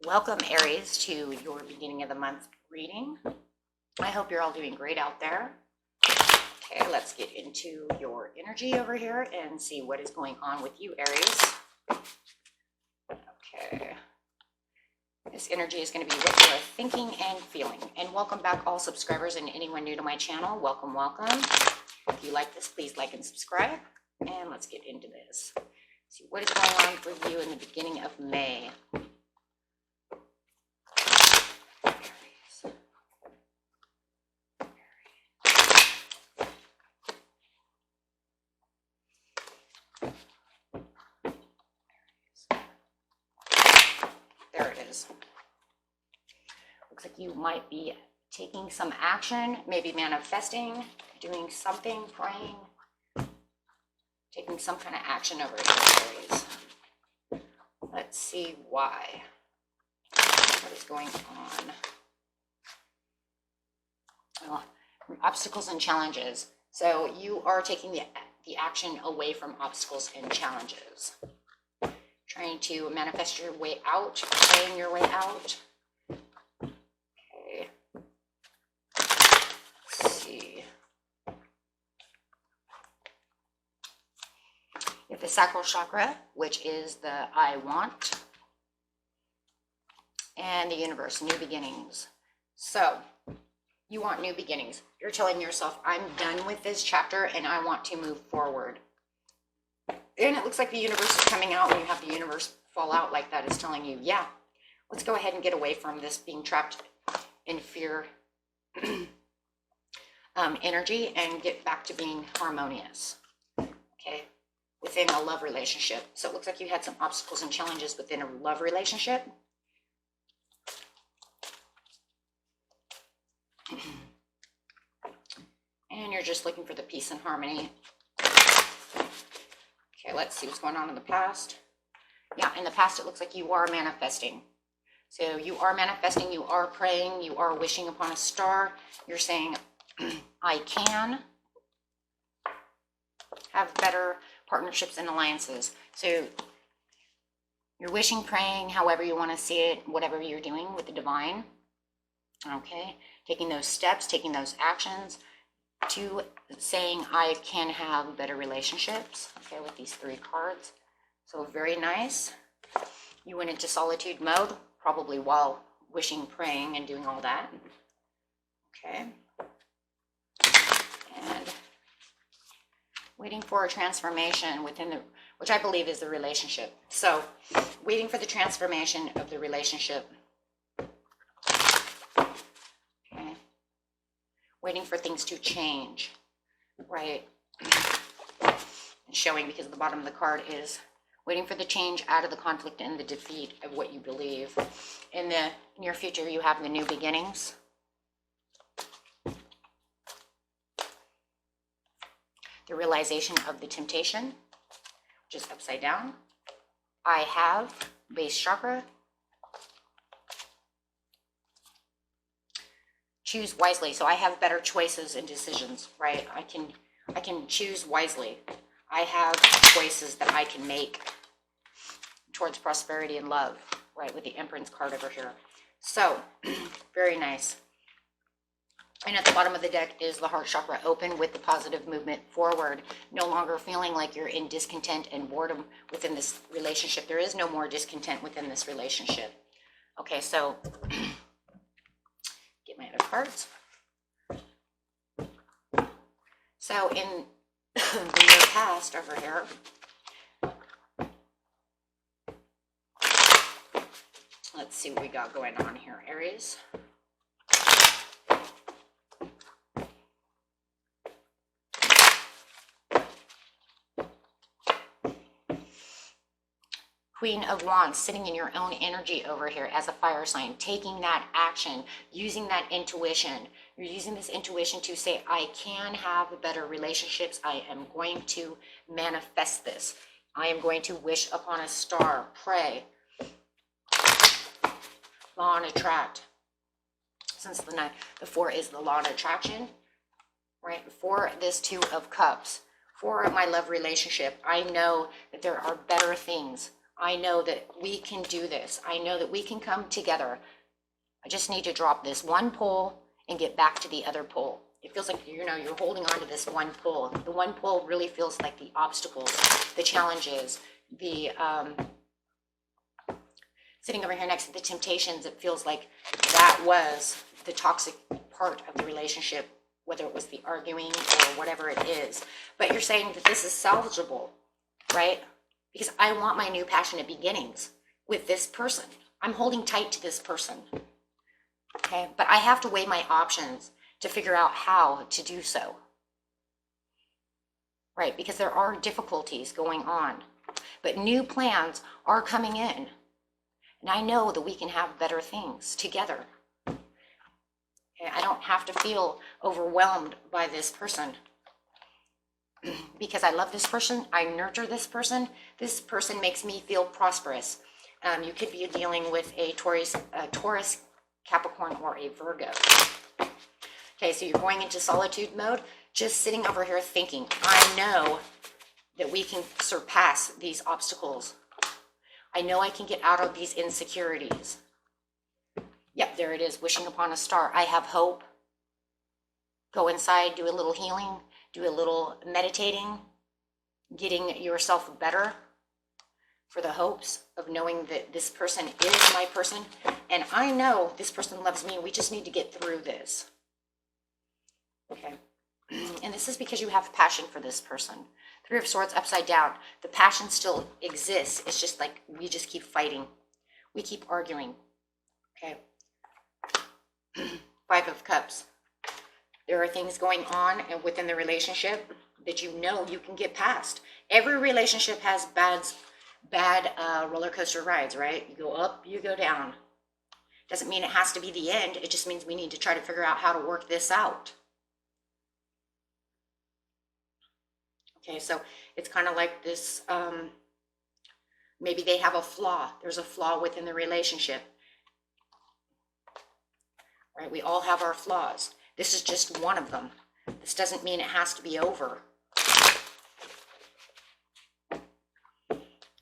Welcome, Aries, to your beginning of the month reading. I hope you're all doing great out there. Okay, let's get into your energy over here and see what is going on with you, Aries. Okay. This energy is going to be what you are thinking and feeling. And welcome back, all subscribers and anyone new to my channel. Welcome, welcome. If you like this, please like and subscribe. And let's get into this. See what is going on for you in the beginning of May. There it is. Looks like you might be taking some action, maybe manifesting, doing something, praying, taking some kind of action over here, Aries. Let's see why. What is going on? Oh, obstacles and challenges. So you are taking the action away from obstacles and challenges. Trying to manifest your way out, praying your way out. Okay. Let's see. You have the sacral chakra, which is the I want, and the universe, new beginnings. So you want new beginnings. You're telling yourself, I'm done with this chapter and I want to move forward. And it looks like the universe is coming out. When you have the universe fall out like that, it's telling you, yeah, let's go ahead and get away from this being trapped in fear energy and get back to being harmonious, okay, within a love relationship. So it looks like you had some obstacles and challenges within a love relationship. And you're just looking for the peace and harmony. Okay, let's see what's going on in the past. Yeah, in the past, it looks like you are manifesting. So you are manifesting, you are praying, you are wishing upon a star. You're saying, I can have better partnerships and alliances. So you're wishing, praying, however you want to see it, whatever you're doing with the divine. Okay, taking those steps, taking those actions to saying I can have better relationships, okay, with these three cards. So very nice. You went into solitude mode, probably while wishing, praying, and doing all that. Okay. And waiting for a transformation within the, which I believe is the relationship. So waiting for the transformation of the relationship. Waiting for things to change, right? And showing, because the bottom of the card is waiting for the change out of the conflict and the defeat of what you believe. In the near future, you have the new beginnings. The realization of the temptation, which is upside down. I have base chakra. Choose wisely. So I have better choices and decisions, right? I can choose wisely. I have choices that I can make towards prosperity and love, right? With the Empress card over here. So very nice. And at the bottom of the deck is the heart chakra, open with the positive movement forward. No longer feeling like you're in discontent and boredom within this relationship. There is no more discontent within this relationship. Okay, so get my other cards. So in the year past over here, let's see what we got going on here, Aries. Queen of Wands, sitting in your own energy over here as a fire sign, taking that action, using that intuition. You're using this intuition to say, I can have better relationships. I am going to manifest this. I am going to wish upon a star, pray. Law and attract. Since the 4 is the law and attraction, right? For this 2 of Cups, for my love relationship, I know that there are better things. I know that we can do this. I know that we can come together. I just need to drop this one pole and get back to the other pole. It feels like, you know, you're holding on to this one pole. The one pole really feels like the obstacles, the challenges, the sitting over here next to the temptations. It feels like that was the toxic part of the relationship, whether it was the arguing or whatever it is. But you're saying that this is salvageable, right? Because I want my new passionate beginnings with this person. I'm holding tight to this person. Okay, but I have to weigh my options to figure out how to do so. Right, because there are difficulties going on, but new plans are coming in. And I know that we can have better things together. Okay, I don't have to feel overwhelmed by this person because I love this person. I nurture this person. This person makes me feel prosperous. You could be dealing with a Taurus, Capricorn, or a Virgo. Okay, so you're going into solitude mode, just sitting over here thinking, I know that we can surpass these obstacles. I know I can get out of these insecurities. Yep, there it is, wishing upon a star. I have hope. Go inside, do a little healing, do a little meditating, getting yourself better for the hopes of knowing that this person is my person. And I know this person loves me. We just need to get through this. Okay. And this is because you have passion for this person. Three of Swords upside down. The passion still exists. It's just like we just keep fighting. We keep arguing. Okay. Five of Cups. There are things going on and within the relationship that you know you can get past. Every relationship has bad roller coaster rides, right? You go up, you go down. Doesn't mean it has to be the end. It just means we need to try to figure out how to work this out. Okay, so it's kind of like this, maybe they have a flaw. There's a flaw within the relationship. Right, we all have our flaws. This is just one of them. This doesn't mean it has to be over.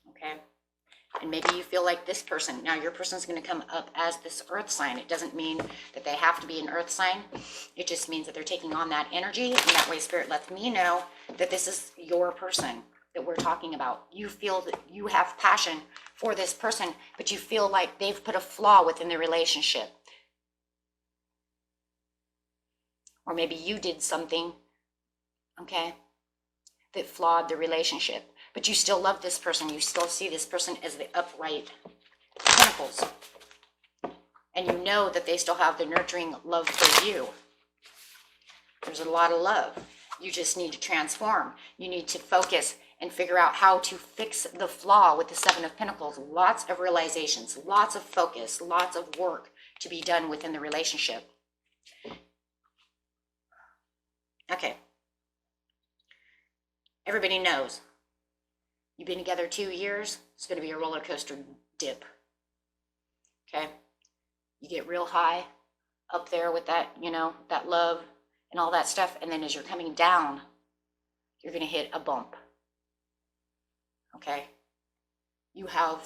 Okay, and maybe you feel like this person, now your person's going to come up as this earth sign. It doesn't mean that they have to be an earth sign. It just means that they're taking on that energy, and that way Spirit lets me know that this is your person that we're talking about. You feel that you have passion for this person, but you feel like they've put a flaw within the relationship. Or maybe you did something, okay, that flawed the relationship. But you still love this person. You still see this person as the upright pentacles. And you know that they still have the nurturing love for you. There's a lot of love. You just need to transform. You need to focus and figure out how to fix the flaw with the Seven of Pentacles. Lots of realizations, lots of focus, lots of work to be done within the relationship. Okay. Everybody knows. You've been together 2 years, it's going to be a roller coaster dip. Okay? You get real high up there with that, you know, that love and all that stuff. And then as you're coming down, you're going to hit a bump. Okay? You have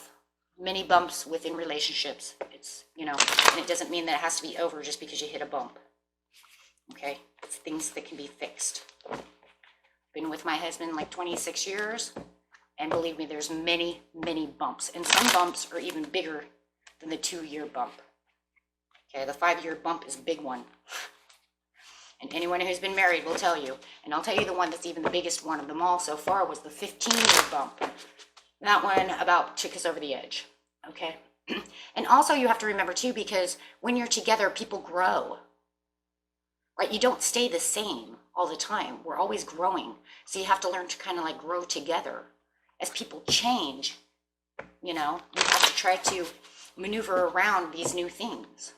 many bumps within relationships. It's, you know, and it doesn't mean that it has to be over just because you hit a bump. Okay? It's things that can be fixed. Been with my husband like 26 years. And believe me, there's many, many bumps. And some bumps are even bigger than the 2-year bump. Okay, the 5-year bump is a big one. And anyone who's been married will tell you. And I'll tell you the one that's even the biggest one of them all so far was the 15-year bump. That one about took us over the edge. Okay? And also you have to remember too, because when you're together, people grow. Right? You don't stay the same all the time. We're always growing. So you have to learn to kind of like grow together. As people change, you know, you have to try to maneuver around these new things.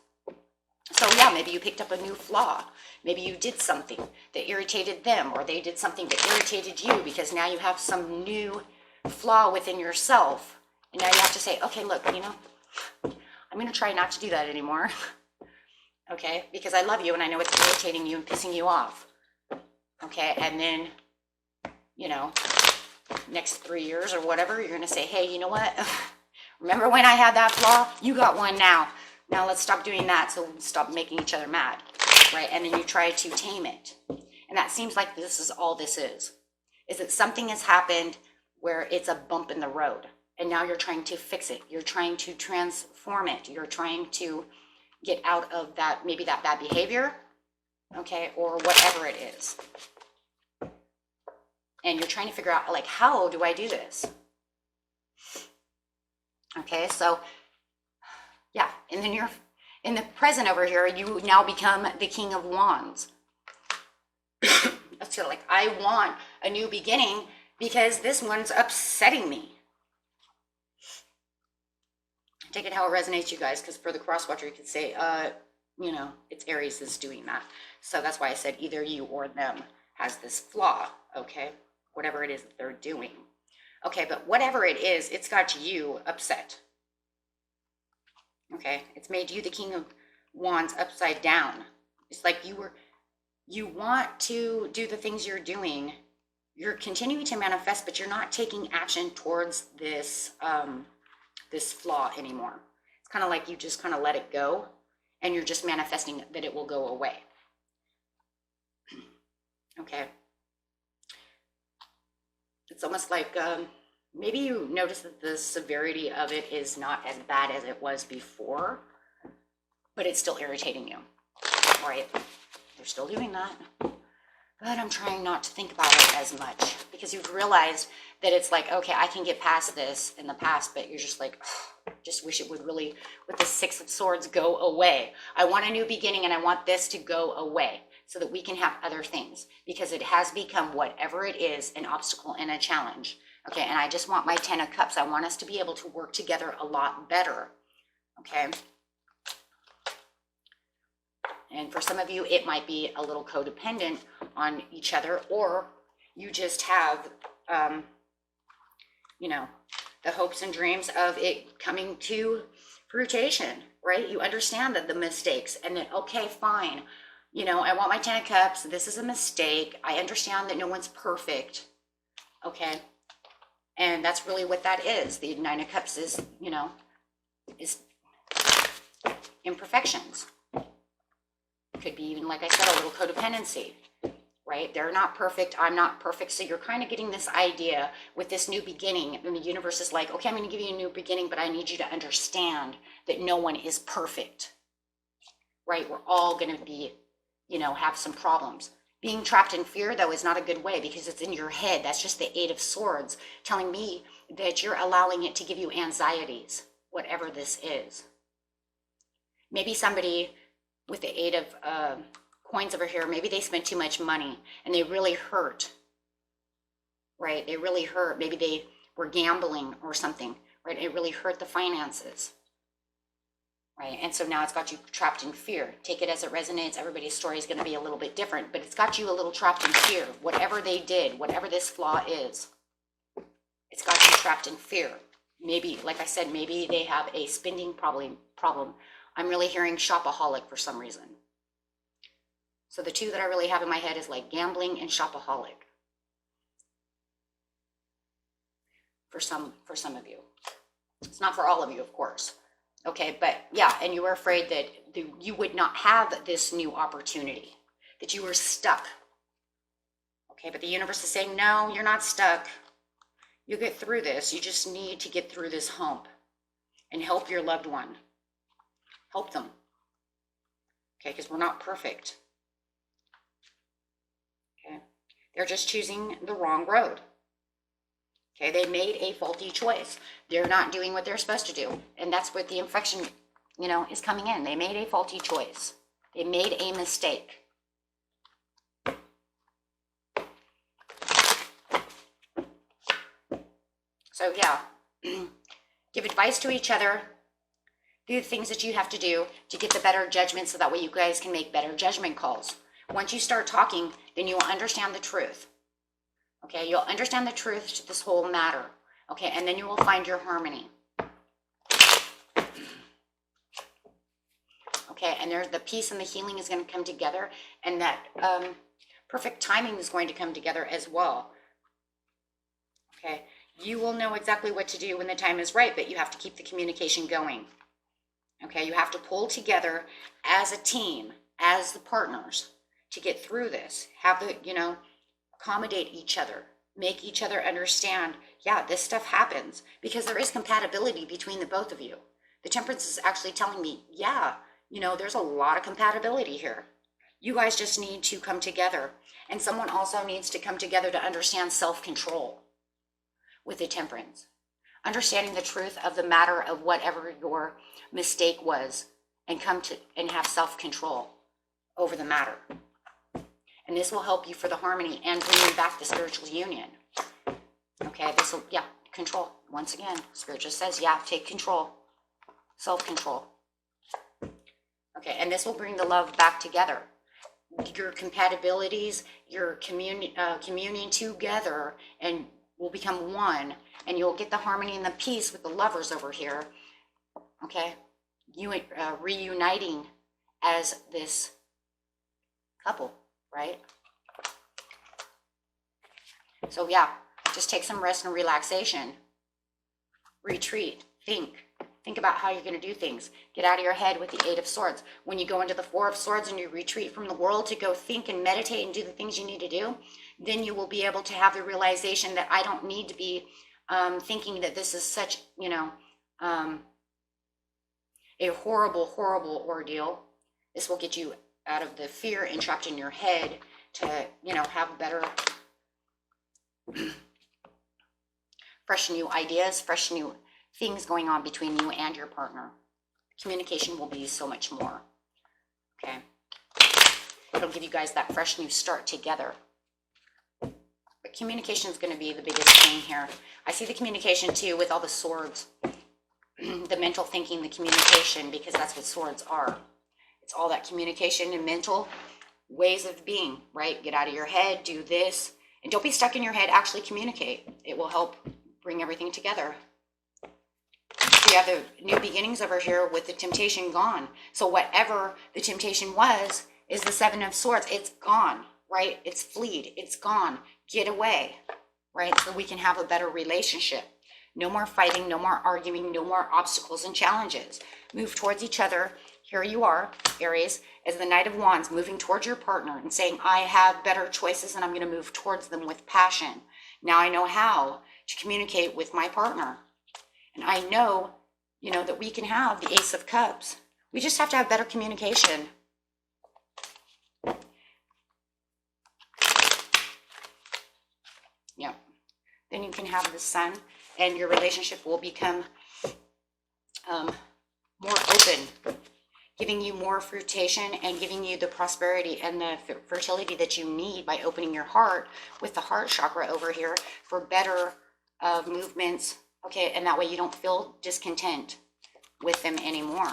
So yeah, maybe you picked up a new flaw. Maybe you did something that irritated them, or they did something that irritated you, because now you have some new flaw within yourself. And now you have to say, okay, look, you know, I'm going to try not to do that anymore. Okay, because I love you and I know it's irritating you and pissing you off. Okay, and then, you know, next 3 years or whatever, you're going to say, hey, you know what? Remember when I had that flaw? You got one now. Now let's stop doing that, so stop making each other mad, right? And then you try to tame it. And that seems like this is all this is that something has happened where it's a bump in the road. And now you're trying to fix it. You're trying to transform it. You're trying to get out of that, maybe that bad behavior, okay, or whatever it is. And you're trying to figure out, like, how do I do this? Okay, so yeah, and then you're in the present over here, you now become the King of Wands. So like, I want a new beginning because this one's upsetting me. Take it how it resonates, you guys, because for the cross watcher, you could say, you know, it's Aries that's doing that. So that's why I said either you or them has this flaw, okay? Whatever it is that they're doing. Okay, but whatever it is, it's got you upset. Okay, it's made you the King of Wands upside down. It's like you want to do the things you're doing. You're continuing to manifest, but you're not taking action towards this, this flaw anymore. It's kind of like you just kind of let it go and you're just manifesting that it will go away. Okay. It's almost like maybe you notice that the severity of it is not as bad as it was before, but it's still irritating you, right? They're still doing that, but I'm trying not to think about it as much because you've realized that it's like, okay, I can get past this in the past, but you're just like, oh, just wish it would really, with the Six of Swords, go away. I want a new beginning and I want this to go away so that we can have other things, because it has become, whatever it is, an obstacle and a challenge. Okay, and I just want my 10 of Cups. I want us to be able to work together a lot better. Okay. And for some of you, it might be a little codependent on each other, or you just have, you know, the hopes and dreams of it coming to fruition, right? You understand that the mistakes and that, okay, fine. You know, I want my 10 of Cups. This is a mistake. I understand that no one's perfect. Okay. And that's really what that is. The 9 of Cups is, you know, is imperfections. Could be even, like I said, a little codependency, right? They're not perfect. I'm not perfect. So you're kind of getting this idea with this new beginning. And the universe is like, okay, I'm going to give you a new beginning, but I need you to understand that no one is perfect, right? We're all going to be, you know, have some problems. Being trapped in fear, though, is not a good way because it's in your head. That's just the 8 of Swords telling me that you're allowing it to give you anxieties, whatever this is. Maybe somebody with the 8 of coins over here, maybe they spent too much money and they really hurt, right? They really hurt. Maybe they were gambling or something, right? It really hurt the finances, right? And so now it's got you trapped in fear. Take it as it resonates. Everybody's story is going to be a little bit different, but it's got you a little trapped in fear. Whatever they did, whatever this flaw is, it's got you trapped in fear. Maybe, like I said, maybe they have a spending problem. I'm really hearing shopaholic for some reason. So the two that I really have in my head is like gambling and shopaholic. For some of you. It's not for all of you, of course. Okay, but yeah, and you were afraid that you would not have this new opportunity, that you were stuck. Okay, but the universe is saying, no, you're not stuck. You'll get through this. You just need to get through this hump and help your loved one. Help them. Okay, because we're not perfect. Okay, they're just choosing the wrong road. Okay, they made a faulty choice. They're not doing what they're supposed to do. And that's what the infection, you know, is coming in. They made a faulty choice. They made a mistake. So yeah, give advice to each other. Do the things that you have to do to get the better judgment so that way you guys can make better judgment calls. Once you start talking, then you will understand the truth. Okay, you'll understand the truth to this whole matter. Okay, and then you will find your harmony. Okay, and there's the peace and the healing is going to come together, and that perfect timing is going to come together as well. Okay, you will know exactly what to do when the time is right, but you have to keep the communication going. Okay, you have to pull together as a team, as the partners, to get through this. Have the, accommodate each other, make each other understand, yeah, this stuff happens, because there is compatibility between the both of you. The Temperance is actually telling me, yeah, there's a lot of compatibility here. You guys just need to come together. And someone also needs to come together to understand self-control with the Temperance. Understanding the truth of the matter of whatever your mistake was, and come to and have self-control over the matter. And this will help you for the harmony and bringing back the spiritual union. Okay, this will, control. Once again, Spirit just says, take control. Self-control. Okay, and this will bring the love back together. Your compatibilities, your communion together, and will become one, and you'll get the harmony and the peace with the Lovers over here. Okay, you reuniting as this couple, right? So just take some rest and relaxation. Retreat. Think about how you're going to do things. Get out of your head with the 8 of Swords. When you go into the 4 of Swords and you retreat from the world to go think and meditate and do the things you need to do, then you will be able to have the realization that I don't need to be thinking that this is such, a horrible, horrible ordeal. This will get you out of the fear entrapped in your head to, have better, fresh new ideas, fresh new things going on between you and your partner. Communication will be so much more. Okay. It'll give you guys that fresh new start together. But communication is going to be the biggest thing here. I see the communication too with all the swords. The mental thinking, the communication, because that's what swords are. It's all that communication and mental ways of being, right? Get out of your head, do this. And don't be stuck in your head, actually communicate. It will help bring everything together. We have the new beginnings over here with the temptation gone. So whatever the temptation was, is the 7 of Swords. It's gone, right? It's fleed. It's gone. Get away, right? So we can have a better relationship. No more fighting, no more arguing, no more obstacles and challenges. Move towards each other. Here you are, Aries, as the Knight of Wands, moving towards your partner and saying, I have better choices and I'm going to move towards them with passion. Now I know how to communicate with my partner. And I know, that we can have the Ace of Cups. We just have to have better communication. Yeah. Then you can have the Sun, and your relationship will become more open, giving you more fruition and giving you the prosperity and the fertility that you need by opening your heart with the heart chakra over here for better movements. Okay, and that way you don't feel discontent with them anymore.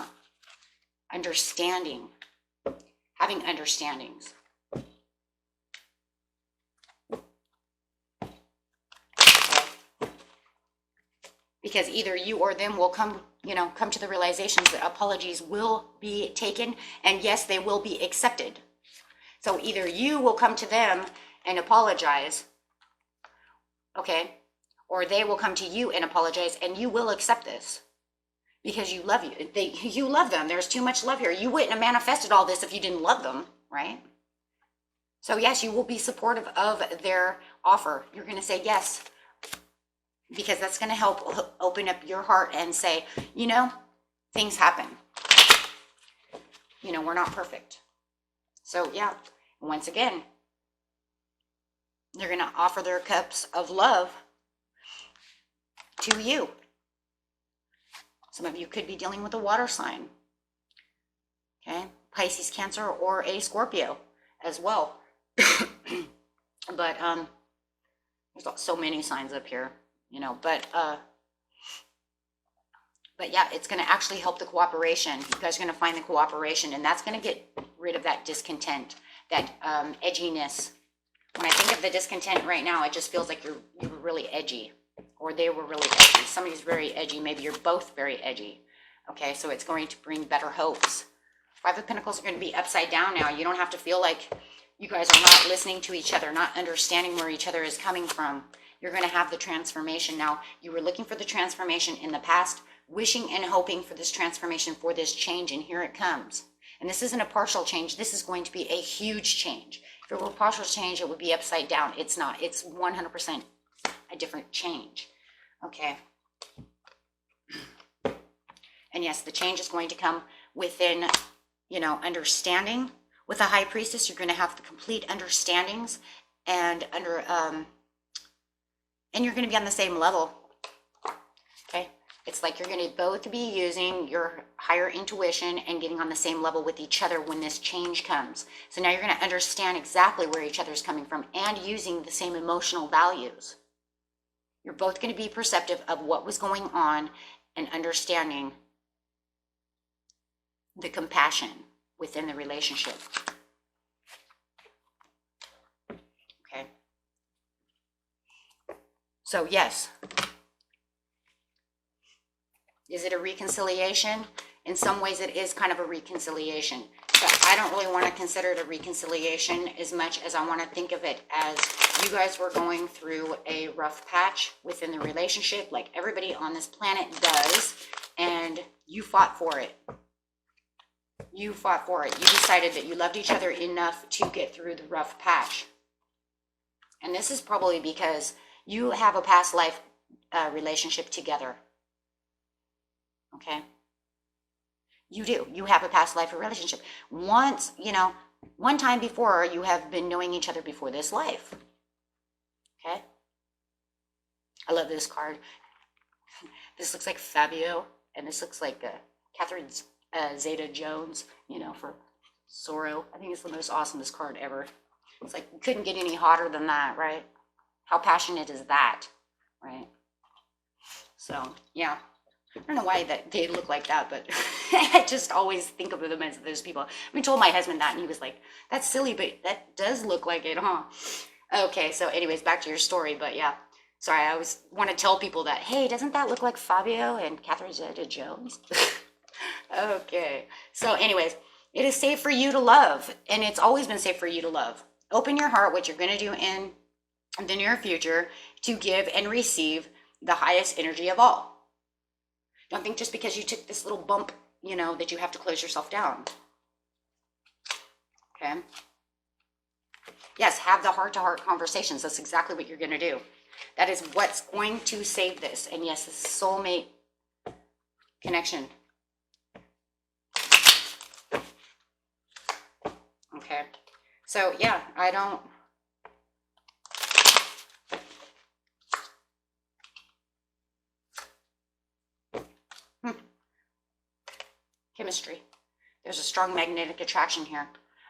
Understanding, having understandings. Okay. Because either you or them will come to the realizations that apologies will be taken, and yes, they will be accepted. So either you will come to them and apologize, okay, or they will come to you and apologize, and you will accept this because you love you love them. There's too much love here. You wouldn't have manifested all this if you didn't love them, right? So yes, you will be supportive of their offer. You're going to say yes, because that's going to help open up your heart and say, things happen. We're not perfect. So yeah, once again, they're going to offer their cups of love to you. Some of you could be dealing with a water sign. Okay, Pisces, Cancer, or a Scorpio as well. But there's so many signs up here, but yeah, it's going to actually help the cooperation. You guys are going to find the cooperation, and that's going to get rid of that discontent, that edginess. When I think of the discontent right now, it just feels like you were really edgy, or they were really edgy. Somebody's very edgy. Maybe you're both very edgy. Okay, so it's going to bring better hopes. 5 of Pentacles are going to be upside down now. You don't have to feel like you guys are not listening to each other, not understanding where each other is coming from. you're going to have the transformation. Now, you were looking for the transformation in the past, wishing and hoping for this transformation, for this change, and here it comes. And this isn't a partial change. This is going to be a huge change. If it were a partial change, it would be upside down. It's not. It's 100% a different change. Okay. And yes, the change is going to come within, you know, understanding. With a high priestess, you're going to have the complete understandings, and and you're going to be on the same level. Okay. It's like you're going to both be using your higher intuition and getting on the same level with each other when this change comes. So now you're going to understand exactly where each other's coming from and using the same emotional values. You're both going to be perceptive of what was going on and understanding the compassion within the relationship. Okay. So yes. Is it a reconciliation? In some ways it is kind of a reconciliation. But I don't really want to consider it a reconciliation as much as I want to think of it as you guys were going through a rough patch within the relationship, like everybody on this planet does, and you fought for it. You fought for it. You decided that you loved each other enough to get through the rough patch. And this is probably because you have a past life relationship together. Okay? You do. You have a past life relationship. Once, you know, one time before, you have been knowing each other before this life. Okay? I love this card. This looks like Fabio, and this looks like Catherine Zeta-Jones, you know, for Sorrow. I think it's the most awesomest card ever. It's like, you couldn't get any hotter than that, right? How passionate is that, right? So, yeah. I don't know why that they look like that, but I just always think of them as those people. I told my husband that, and he was like, that's silly, but that does look like it, huh? Okay, so anyways, back to your story, but yeah. Sorry, I always want to tell people that, hey, doesn't that look like Fabio and Catherine Zeta-Jones? Okay, so anyways, it is safe for you to love, and it's always been safe for you to love. Open your heart, what you're going to do in the near future, to give and receive the highest energy of all. Don't think just because you took this little bump, you know, that you have to close yourself down. Okay? Yes, have the heart-to-heart conversations. That's exactly what you're going to do. That is what's going to save this. And yes, this is soulmate connection. Okay. So, yeah, I don't... Chemistry. There's a strong magnetic attraction here.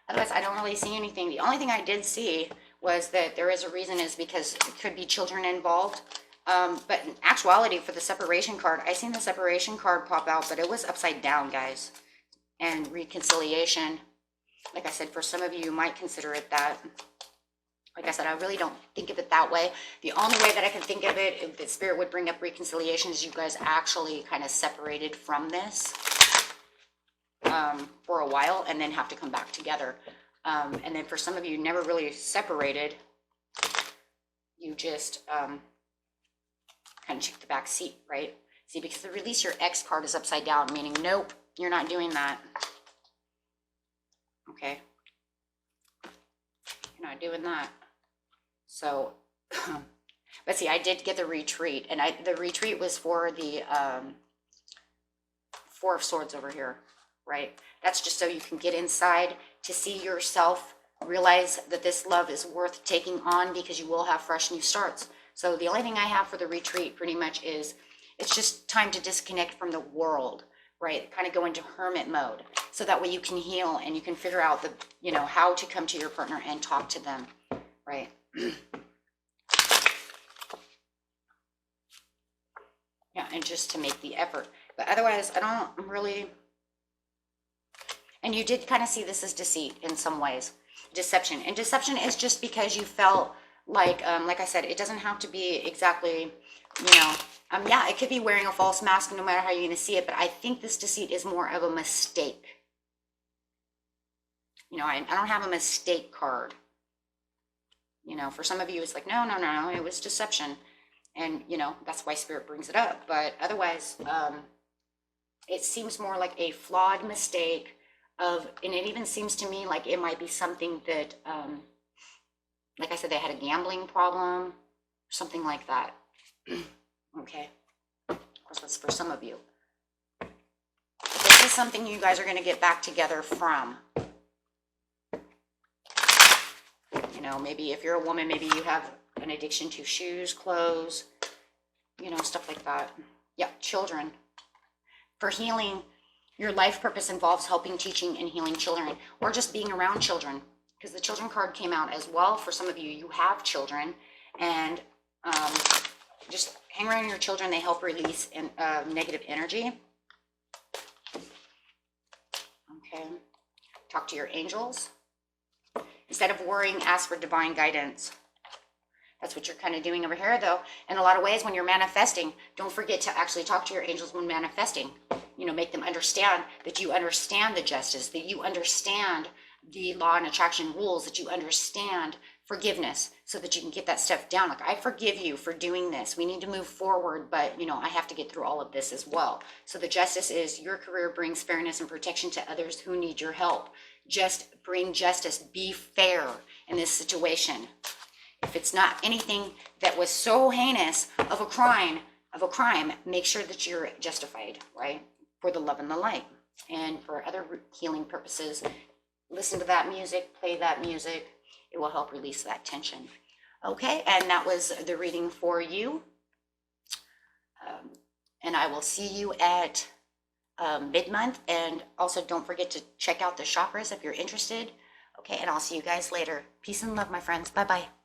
Otherwise, I don't really see anything. The only thing I did see was that there is a reason, is because it could be children involved. But in actuality, for the separation card, I seen the separation card pop out, but it was upside down, guys. And reconciliation. Like I said, for some of you, you might consider it that. Like I said, I really don't think of it that way. The only way that I can think of it, if the spirit would bring up reconciliation, is you guys actually kind of separated from this for a while and then have to come back together. And then for some of you, never really separated. You just kind of took the back seat, right? See, because the release your ex card is upside down, meaning, nope, you're not doing that. Okay. You're not doing that. So, but see, I did get the retreat, and the retreat was for the Four of Swords over here, right? That's just so you can get inside to see yourself, realize that this love is worth taking on, because you will have fresh new starts. So the only thing I have for the retreat pretty much is, it's just time to disconnect from the world, right? Kind of go into hermit mode, so that way you can heal and you can figure out the, you know, how to come to your partner and talk to them, right? Yeah, and just to make the effort. But otherwise, I don't really... And you did kind of see this as deceit in some ways. Deception. And deception is just because you felt like I said, it doesn't have to be exactly, you know... yeah, it could be wearing a false mask, no matter how you're going to see it, but I think this deceit is more of a mistake. You know, I don't have a mistake card. You know, for some of you, it's like, no, no, no, no, it was deception. And, you know, that's why Spirit brings it up. But otherwise, it seems more like a flawed mistake of, and it even seems to me like it might be something that, like I said, they had a gambling problem, something like that. Okay. Of course, that's for some of you. This is something you guys are going to get back together from. You know, maybe if you're a woman, maybe you have an addiction to shoes, clothes, you know, stuff like that. Yeah, children. For healing, your life purpose involves helping, teaching, and healing children, or just being around children, because the children card came out as well. For some of you, you have children, and just hang around your children. They help release negative energy. Okay. Talk to your angels. Instead of worrying, ask for divine guidance. That's what you're kind of doing over here, though. In a lot of ways, when you're manifesting, don't forget to actually talk to your angels when manifesting. You know, make them understand that you understand the justice, that you understand the law and attraction rules, that you understand forgiveness, so that you can get that stuff down. Like, I forgive you for doing this. We need to move forward, but, you know, I have to get through all of this as well. So the justice is your career brings fairness and protection to others who need your help. Just bring justice. Be fair in this situation. If it's not anything that was so heinous of a crime, make sure that you're justified, right? For the love and the light. And for other healing purposes, listen to that music, play that music. It will help release that tension. Okay, and that was the reading for you. And I will see you at mid-month. And also don't forget to check out the chakras if you're interested. Okay, and I'll see you guys later. Peace and love, my friends. Bye-bye.